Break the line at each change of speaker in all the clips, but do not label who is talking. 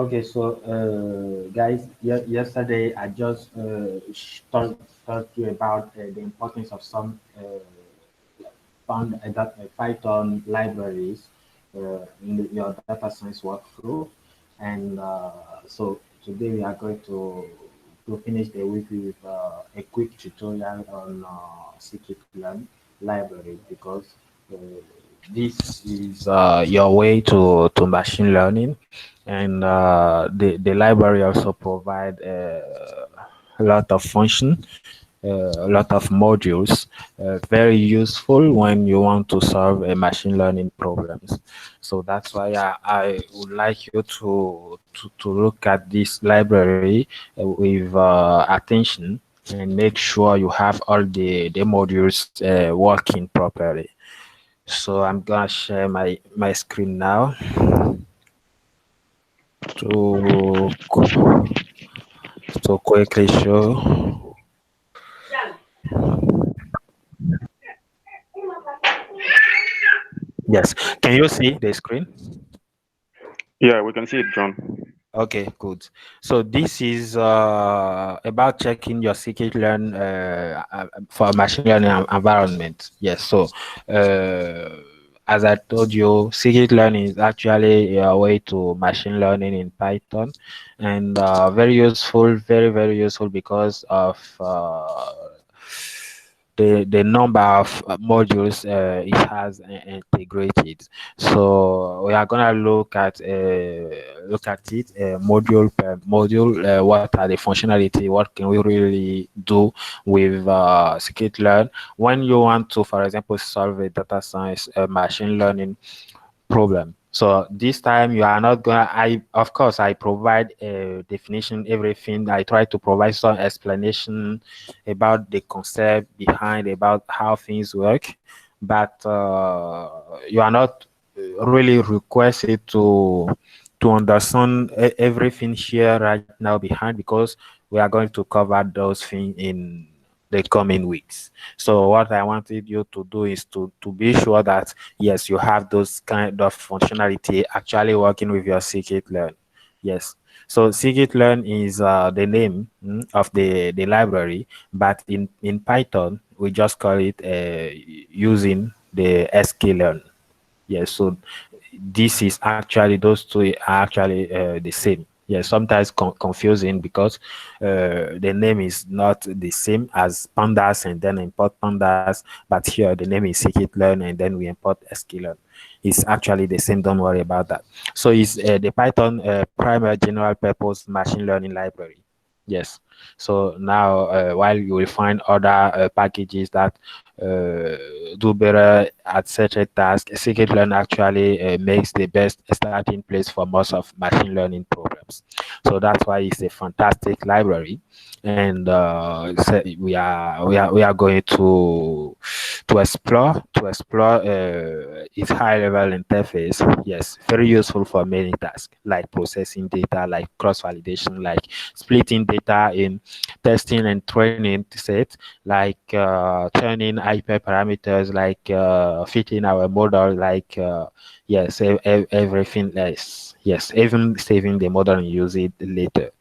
Okay, so guys, yesterday I just told you about the importance of some found that Python libraries your data science workflow, and so today we are going to finish the week with a quick tutorial on Scikit Learn library because uh, this is your way to machine learning, and the library also provide a lot of function, a lot of modules, very useful when you want to solve a machine learning problems. So that's why I would like you to look at this library with attention and make sure you have all the modules working properly. So I'm gonna share my screen now to to quickly show. Yes, can you see the screen?
Yeah, we can see it, John.
Okay, good. So this is about checking your scikit-learn for machine learning environment. Yes. So as I told you, scikit-learn is actually a way to machine learning in Python, and very useful, very useful because of the number of modules it has integrated. So we are gonna look at it module per module. What are the functionality? What can we really do with scikit-learn when you want to, for example, solve a data science machine learning problem. So this time you are not gonna. I of course I provide a definition, everything. I try to provide some explanation about the concept behind about how things work, but you are not really requested to understand everything here right now behind because we are going to cover those things in the coming weeks. So what I wanted you to do is to be sure that yes, you have those kind of functionality actually working with your scikit-learn. Yes. So scikit-learn is the name of the library, but in Python we just call it using the sklearn. Yes, so this is actually those two are actually the same. Yeah, sometimes confusing because the name is not the same as pandas and then import pandas, but here the name is scikit-learn and then we import sklearn. It's actually the same. Don't worry about that. So it's the Python primary general purpose machine learning library. Yes. So now, while you will find other packages that do better at such a task, scikit-learn actually makes the best starting place for most of machine learning problems. So that's why it's a fantastic library, and so we are going to explore its high-level interface. Yes, very useful for many tasks like processing data, like cross-validation, like splitting data in testing and training set, like turning hyperparameters, like fitting our model, like yes, everything else. Yes, even saving the model and use it later.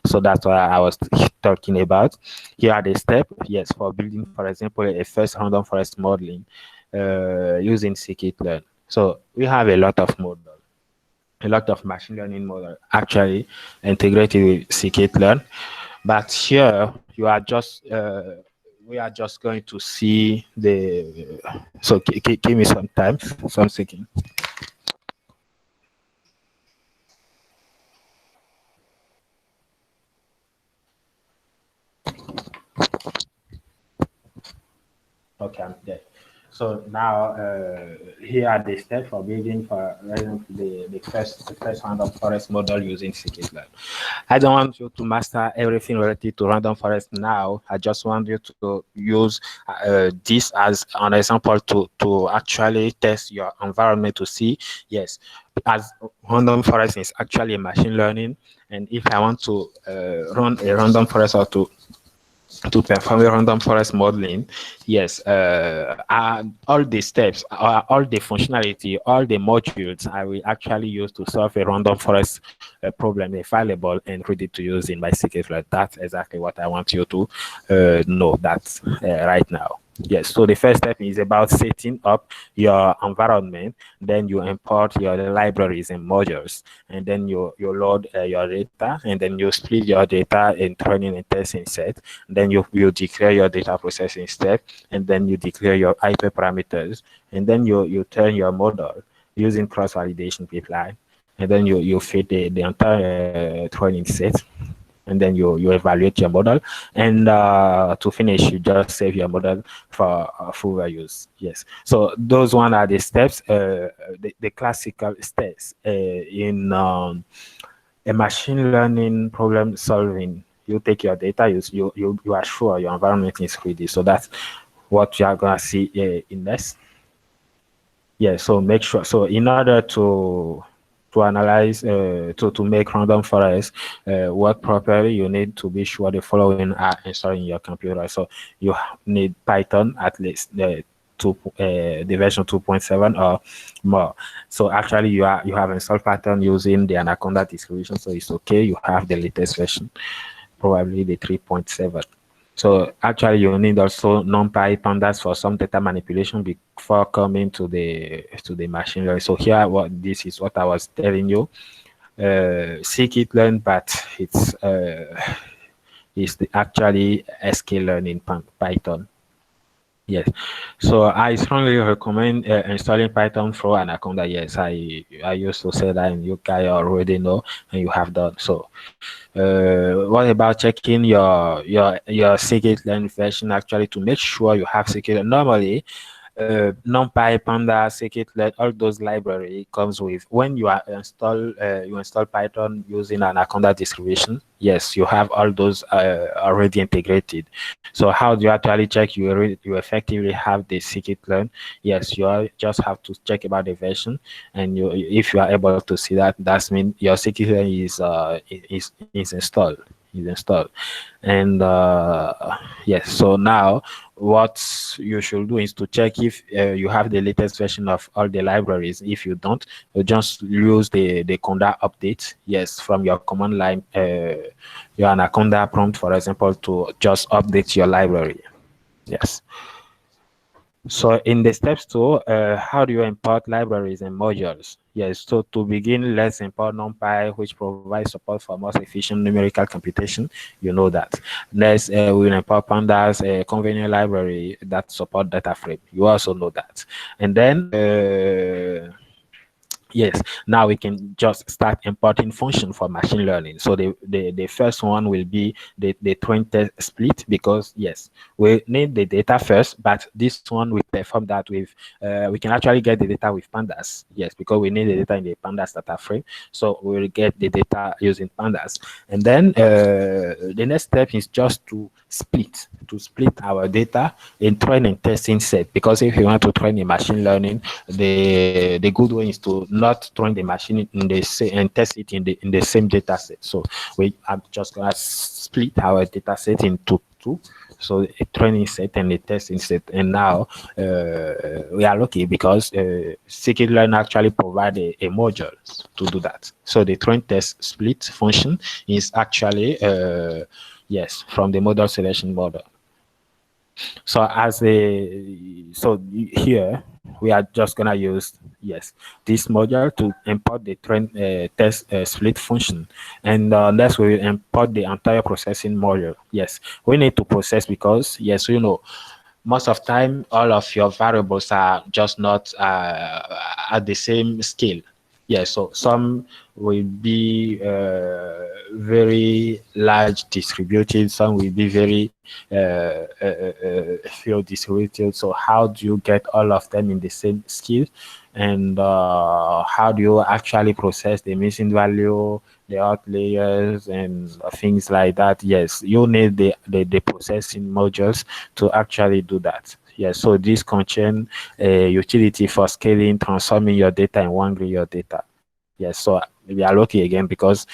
So that's what I was talking about. Here are the steps. Yes, for building, for example, a first random forest modeling using scikit-learn. So we have a lot of machine learning model actually integrated with scikit-learn. But here you are just we are just going to see the. So give me some time, some second. Okay, I'm there. So now here are the steps for building for the first random forest model using scikit-learn. I don't want you to master everything related to random forest now. I just want you to use this as an example to actually test your environment to see, yes, as random forest is actually a machine learning, and if I want to run a random forest or to to perform a random forest modeling, yes, all the steps, all the functionality, all the modules I will actually use to solve a random forest problem are available and ready to use in my Scikit. That's exactly what I want you to know that right now. Yes, so the first step is about setting up your environment. Then you import your libraries and modules, and then you load your data, and then you split your data in training and testing set. Then you declare your data processing step, and then you declare your IP parameters, and then you turn your model using cross validation pipeline, and then you feed the entire training set, and then you evaluate your model, and to finish you just save your model for full use. Yes, so those one are the steps, the classical steps in a machine learning problem solving. You take your data, you are sure your environment is ready. So that's what you are gonna see in this. Yeah, so make sure. So in order to analyze to make random forest work properly, you need to be sure the following are installed in your computer. So you need Python at least the version 2.7 or more. So actually you have installed Python using the Anaconda distribution, so it's okay. You have the latest version, probably the 3.7. So actually you need also NumPy pandas for some data manipulation before coming to the machine learning. So here this is what I was telling you. Scikit-learn, but it's actually sklearn in Python. Yes, so I strongly recommend installing Python for Anaconda. Yes, I used to say that, and you guys already know, and you have done so. What about checking your Scikit-learn version actually to make sure you have Scikit? Normally, NumPy, Panda, Scikit-learn, all those library comes with when you install Python using an Anaconda distribution. Yes, you have all those already integrated. So how do you actually check you effectively have the Scikit-learn? Yes, just have to check about the version, and if you are able to see that, that means your Scikit-learn is installed. Is installed, and yes. So now what you should do is to check if you have the latest version of all the libraries. If you don't, you just use the conda update, yes, from your command line, your Anaconda prompt, for example, to just update your library. Yes. So in the steps two, how do you import libraries and modules? Yes, so to begin, let's import NumPy, which provides support for most efficient numerical computation. You know that. Next, we'll import Pandas, a convenient library that support data frame. You also know that. And then yes, now we can just start importing function for machine learning. So the first one will be the train test split, because yes, we need the data first, but this one we perform that with we can actually get the data with pandas. Yes, because we need the data in the pandas data frame. So we will get the data using pandas. And then the next step is just to split our data in train and testing set, because if you want to train a machine learning, the good way is to not train the machine in the same and test it in the same data set. So we are just gonna split our data set into two. So a training set and a testing set. And now we are lucky because Scikit-learn actually provide a module to do that. So the train test split function is actually yes, from the model selection model. So here we are just gonna use yes this module to import the train test split function, and next we will import the entire processing module. Yes, we need to process because yes, you know, most of time all of your variables are just not at the same scale. Yeah, so some will be very large distributed, some will be very few distributed. So how do you get all of them in the same scale? And how do you actually process the missing value, the outliers, and things like that? Yes, you need the processing modules to actually do that. Yes, so this contain a utility for scaling, transforming your data, and wangling your data. Yes, so we are lucky again because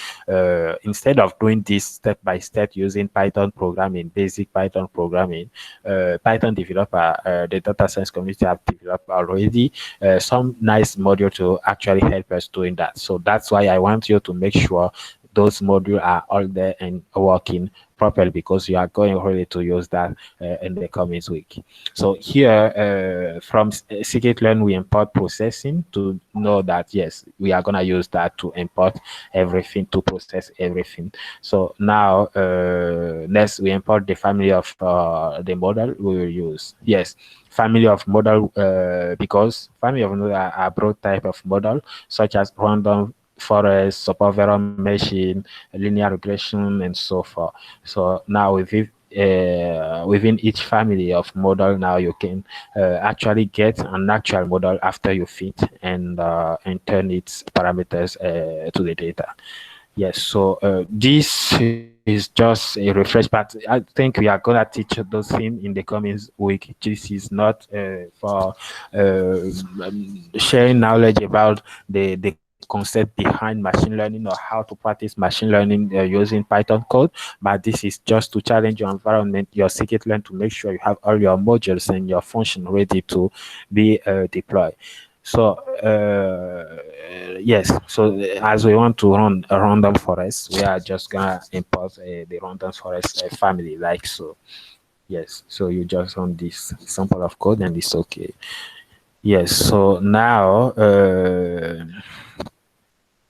instead of doing this step by step using Python programming, basic Python programming, Python developer, the data science community have developed already some nice module to actually help us doing that. So that's why I want you to make sure those modules are all there and working properly because you are going really to use that in the coming week. So here from Scikit-learn, we import processing to know that yes, we are gonna use that to import everything to process everything. So now next we import the family of the model we will use. Yes, family of model because family of model are broad type of model such as random forest, superviral machine, linear regression, and so forth. So now within each family of model, now you can actually get an actual model after you fit and turn its parameters to the data. Yes, so this is just a refresh, but I think we are gonna teach those things in the coming week. This is not for sharing knowledge about the concept behind machine learning or how to practice machine learning using Python code, but this is just to challenge your environment, your scikit-learn, to make sure you have all your modules and your function ready to be deployed. So yes, so as we want to run a random forest, we are just gonna import the random forest family like so. Yes, so you just run this sample of code and it's okay. Yes, so now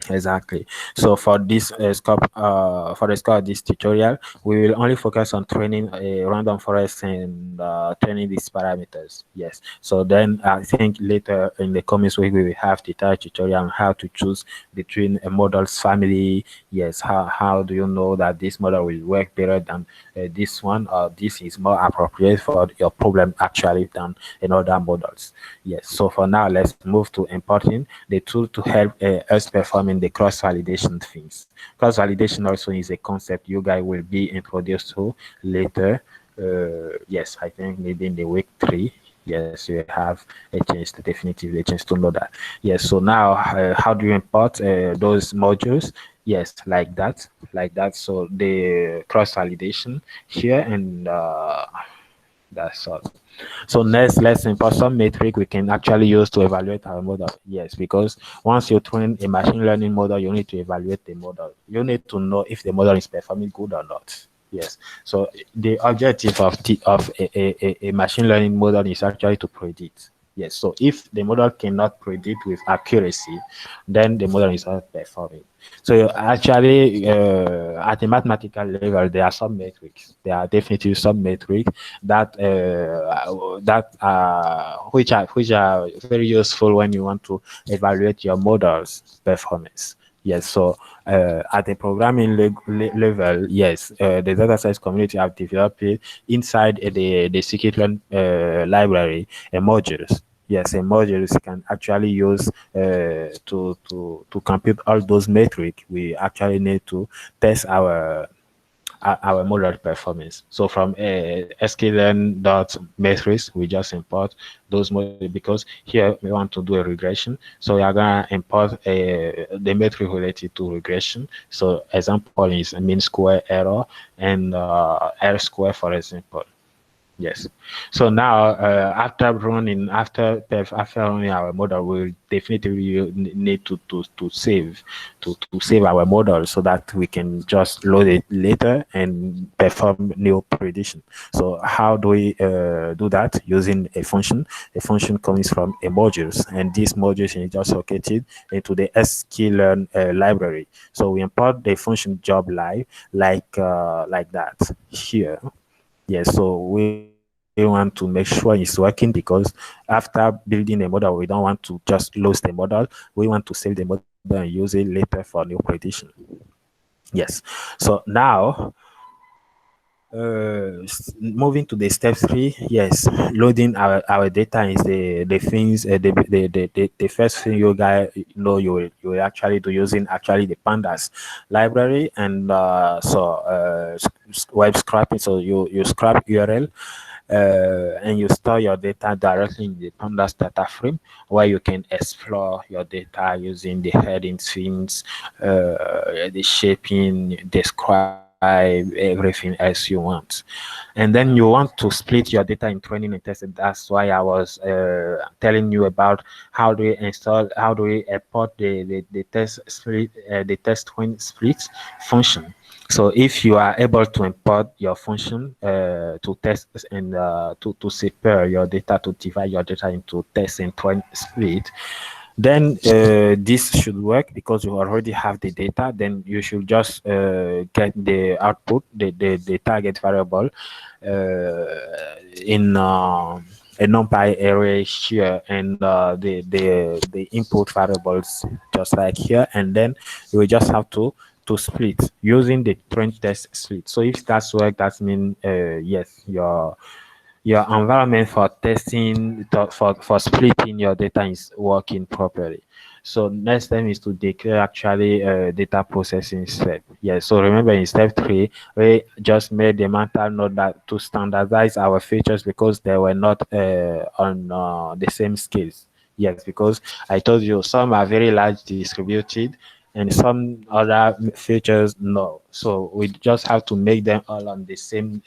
exactly. So for this scope, for the scope of this tutorial, we will only focus on training a random forest and training these parameters. Yes. So then I think later in the coming week we will have the entire tutorial on how to choose between a model's family. Yes. How do you know that this model will work better than this one, or this is more appropriate for your problem actually than another models? Yes. So for now, let's move to importing the tool to help us performing the cross validation things. Cross validation also is a concept you guys will be introduced to later. Yes, I think maybe in the week 3. Yes, you have a chance to definitively a chance to know that. Yes, so now how do you import those modules? Yes, like that. So the cross validation here and that's all. So next, let's import some metric we can actually use to evaluate our model. Yes, because once you train a machine learning model, you need to evaluate the model. You need to know if the model is performing good or not. Yes. So the objective of a machine learning model is actually to predict. Yes. So if the model cannot predict with accuracy, then the model is not performing. So actually, at a mathematical level, there are some metrics. There are definitely some metrics which are very useful when you want to evaluate your model's performance. Yes, so at the programming level, yes, the data science community have developed it inside the scikit-learn library modules. Yes, a modules can actually use to compute all those metrics we actually need to test our model performance. So from sklearn dot metrics, we just import those models because here we want to do a regression. So we are gonna import the metric related to regression. So example is a mean square error and R square, for example. Yes. So now, after running our model, we'll definitely need to save our model so that we can just load it later and perform new prediction. So how do we do that? Using a function. A function comes from a modules, and this modules is just located into the sklearn library. So we import the function job live like that here. Yes, so we want to make sure it's working because after building a model, we don't want to just lose the model. We want to save the model and use it later for new prediction. Yes. So now moving to the step 3, yes, loading our data is the things the first thing you guys know you will actually do using actually the pandas library and web scraping. So you scrap URL and you store your data directly in the pandas data frame, where you can explore your data using the heading themes, the shaping, describe everything else you want. And then you want to split your data in training and testing. That's why I was telling you about how do we import the test split, the test when split function. So if you are able to import your function to test and to separe your data, to divide your data into test and twin split, then this should work because you already have the data. Then you should just get the output, the target variable in a numpy array here, and the input variables just like here, and then you will just have to split using the train test split. So if that's work, that means yes, your environment for testing for splitting your data is working properly. So next time is to declare actually data processing step. Yes. So remember in step 3, we just made the mental note that to standardize our features because they were not on the same scales. Yes, because I told you some are very large distributed and some other features no. So we just have to make them all on the same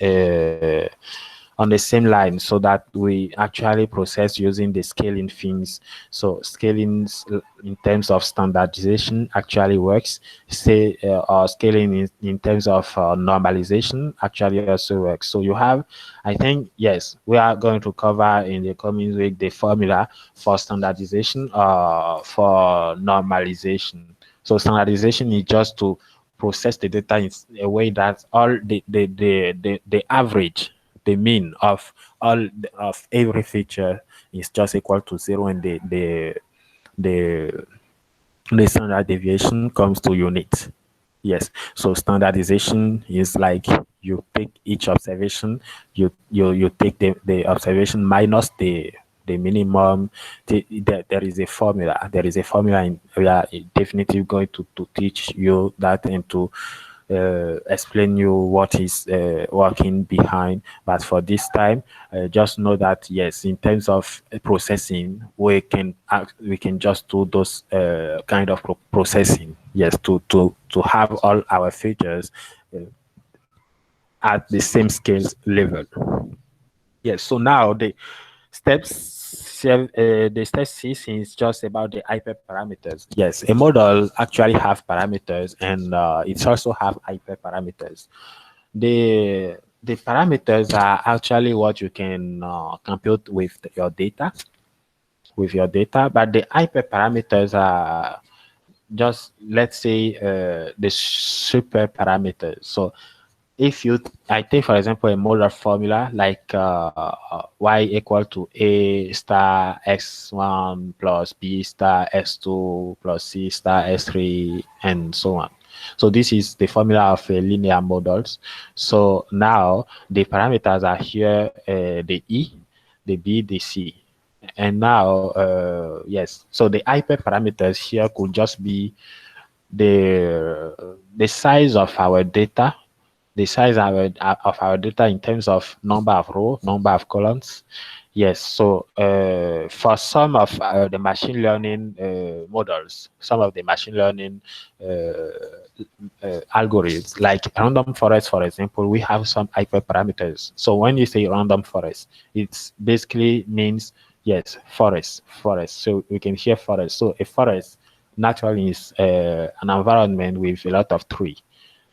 line so that we actually process using the scaling things. So scaling in terms of standardization actually works. Say or scaling in terms of normalization actually also works. So you have, I think, yes, we are going to cover in the coming week the formula for standardization for normalization. So standardization is just to process the data in a way that all the average, the mean of of every feature is just equal to zero, and the the standard deviation comes to unit. Yes. So standardization is like you take each observation, you take the observation minus the minimum. There is a formula. There is a formula, and we are definitely going to teach you that and to explain you what is working behind. But for this time, just know that yes, in terms of processing, we can just do those kind of processing. Yes, to have all our features uh, at the same scale level. Yes. So now the step 6 is just about the hyperparameters. Yes, a model actually have parameters, and it also have hyperparameters. The parameters are actually what you can compute with your data, but the hyperparameters are just, let's say, the super parameters. So if you, I take for example a molar formula like y equal to a star x1 plus b star x2 plus c star x3 and so on. So this is the formula of linear models. So now the parameters are here, the e, the b, the c. And now yes, so the hyperparameters here could just be the size of our data, the size of our data in terms of number of rows, number of columns. Yes, so for some of the machine learning models, some of the machine learning algorithms, like random forest, for example, we have some hyperparameters. So when you say random forest, it basically means, yes, forest. So we can hear forest. So a forest naturally is an environment with a lot of tree.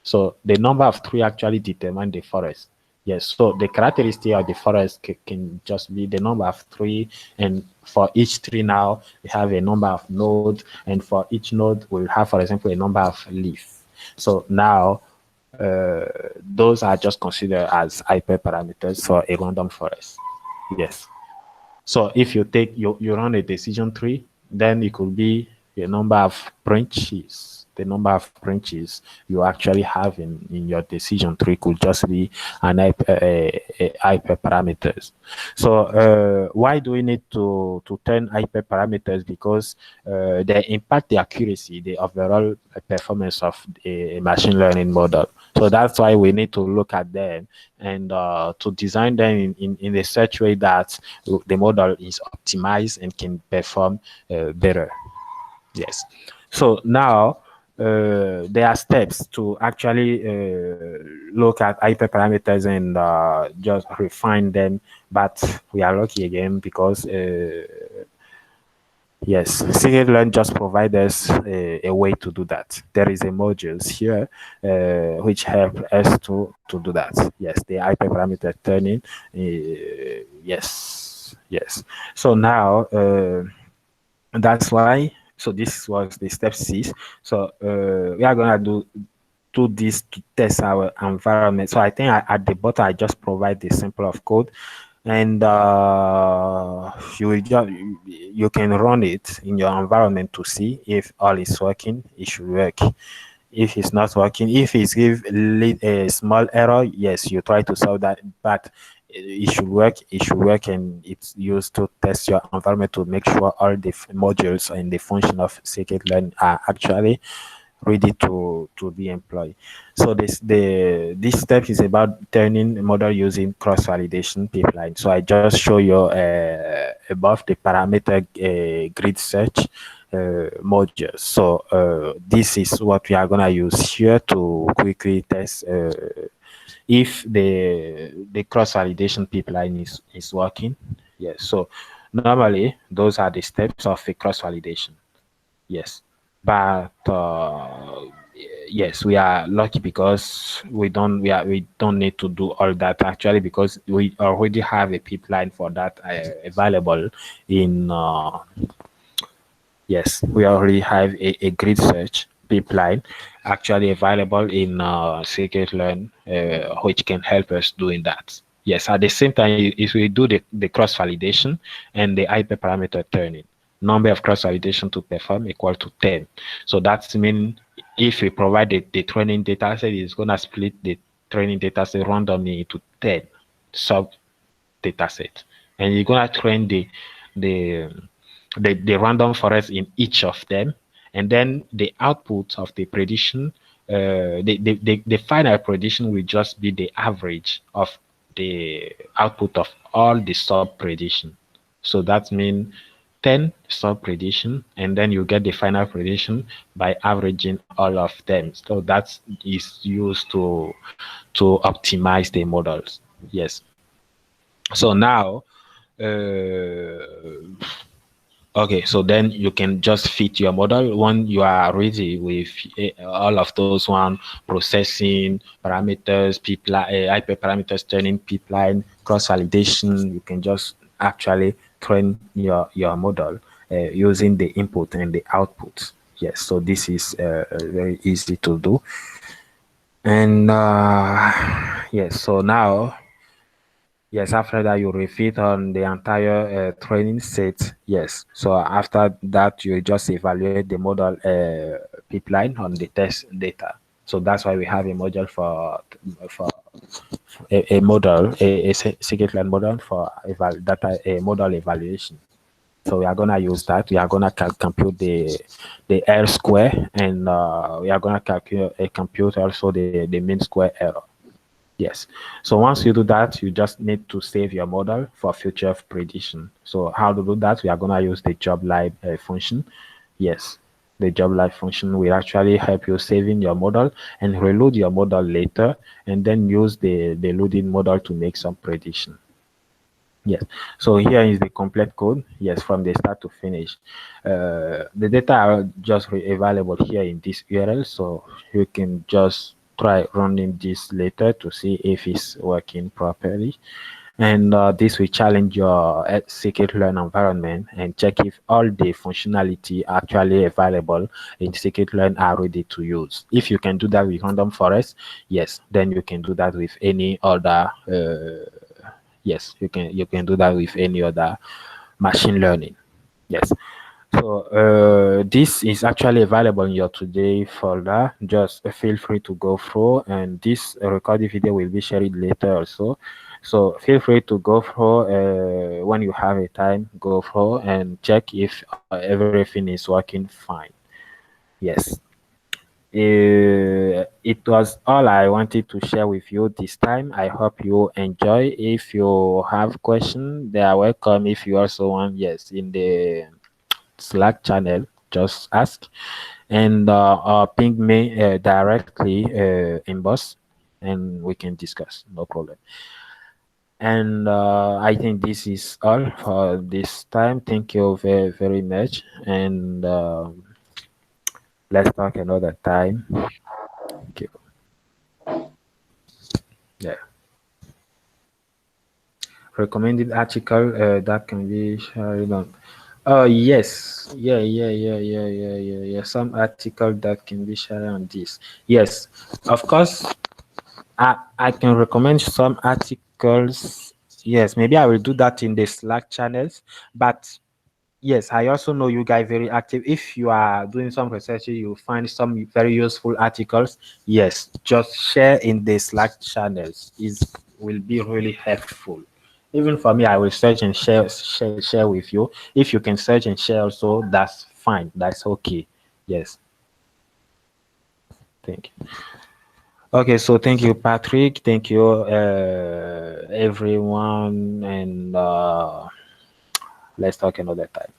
So the number of tree actually determine the forest. Yes, so the characteristic of the forest can just be the number of tree, and for each tree now we have a number of nodes, and for each node we'll have, for example, a number of leaf. So now those are just considered as hyperparameters for a random forest. Yes. So if you run a decision tree, then it could be a number of branches. the number of branches you actually have in your decision tree could just be an hyperparameters. So why do we need to turn hyperparameters? Because they impact the accuracy, the overall performance of a machine learning model. So that's why we need to look at them and to design them in a such way that the model is optimized and can perform better. Yes. So now there are steps to actually look at hyperparameters and just refine them. But we are lucky again because yes, sklearn just provides us a way to do that. There is a modules here which help us to do that. Yes, the hyperparameter turning. Yes. So now that's why. So this was the step 6. So we are gonna do this to test our environment. So I think at the bottom I just provide the sample of code, and you can run it in your environment to see if all is working. It should work. If it's not working, if it's give a small error, yes, you try to solve that, but it should work. It should work, and it's used to test your environment to make sure all the modules and the function of scikit-learn are actually ready to be employed. So this step is about turning a model using cross-validation pipeline. So I just show you above the parameter grid search modules. So this is what we are gonna use here to quickly test if the cross-validation pipeline is working. Yes. So normally those are the steps of a cross-validation. Yes, but yes, we are lucky because we don't need to do all that actually, because we already have a pipeline for that available in yes, we already have a grid search pipeline actually available in scikit-learn, which can help us doing that. Yes, at the same time, if we do the cross validation and the hyperparameter turning, number of cross validation to perform equal to 10. So that's mean if we provide the training data set, it's gonna split the training data set randomly into 10 sub data set, and you're gonna train the the random forest in each of them, and then the output of the prediction, the final prediction will just be the average of the output of all the sub prediction. So that means 10 sub prediction, and then you get the final prediction by averaging all of them. So that is used to optimize the models. Yes. So now okay, so then you can just fit your model when you are ready with all of those one: processing, parameters, pipeline, hyperparameters, turning pipeline, cross validation. You can just actually train your model using the input and the output. Yes, so this is very easy to do. And yes, so now yes, after that you refit on the entire training set. Yes, so after that you just evaluate the model pipeline on the test data. So that's why we have a module for a model, a scikit-learn model for data a model evaluation. So we are gonna use that. We are gonna compute the R square, and we are gonna compute also the mean square error. Yes. So once you do that, you just need to save your model for future prediction. So how to do that? We are going to use the job live function. Yes. The job live function will actually help you saving your model and reload your model later, and then use the loading model to make some prediction. Yes. So here is the complete code. Yes, from the start to finish. The data are just available here in this URL, so you can just try running this later to see if it's working properly. And this will challenge your scikit-learn environment and check if all the functionality actually available in scikit-learn are ready to use. If you can do that with random forest, yes, then you can do that with any other yes, you can do that with any other machine learning. Yes. So this is actually available in your today folder. Just feel free to go through, and this recorded video will be shared later also. So feel free to go through when you have a time. Go through and check if everything is working fine. Yes. It was all I wanted to share with you this time. I hope you enjoy. If you have questions, they are welcome. If you also want, yes, in the Slack channel, just ask and ping me directly in boss, and we can discuss. No problem. And I think this is all for this time. Thank you very, very much. And let's talk another time. Thank you. Yeah. Recommended article that can be shared on. Oh yes, yeah. Some article that can be shared on this. Yes, of course. I can recommend some articles. Yes, maybe I will do that in the Slack channels. But yes, I also know you guys very active. If you are doing some research, you find some very useful articles. Yes, just share in the Slack channels. Is will be really helpful. Even for me, I will search and share with you. If you can search and share also, that's fine. That's okay. Yes, thank you. Okay, so thank you, Patrick. Thank you, everyone, and let's talk another time.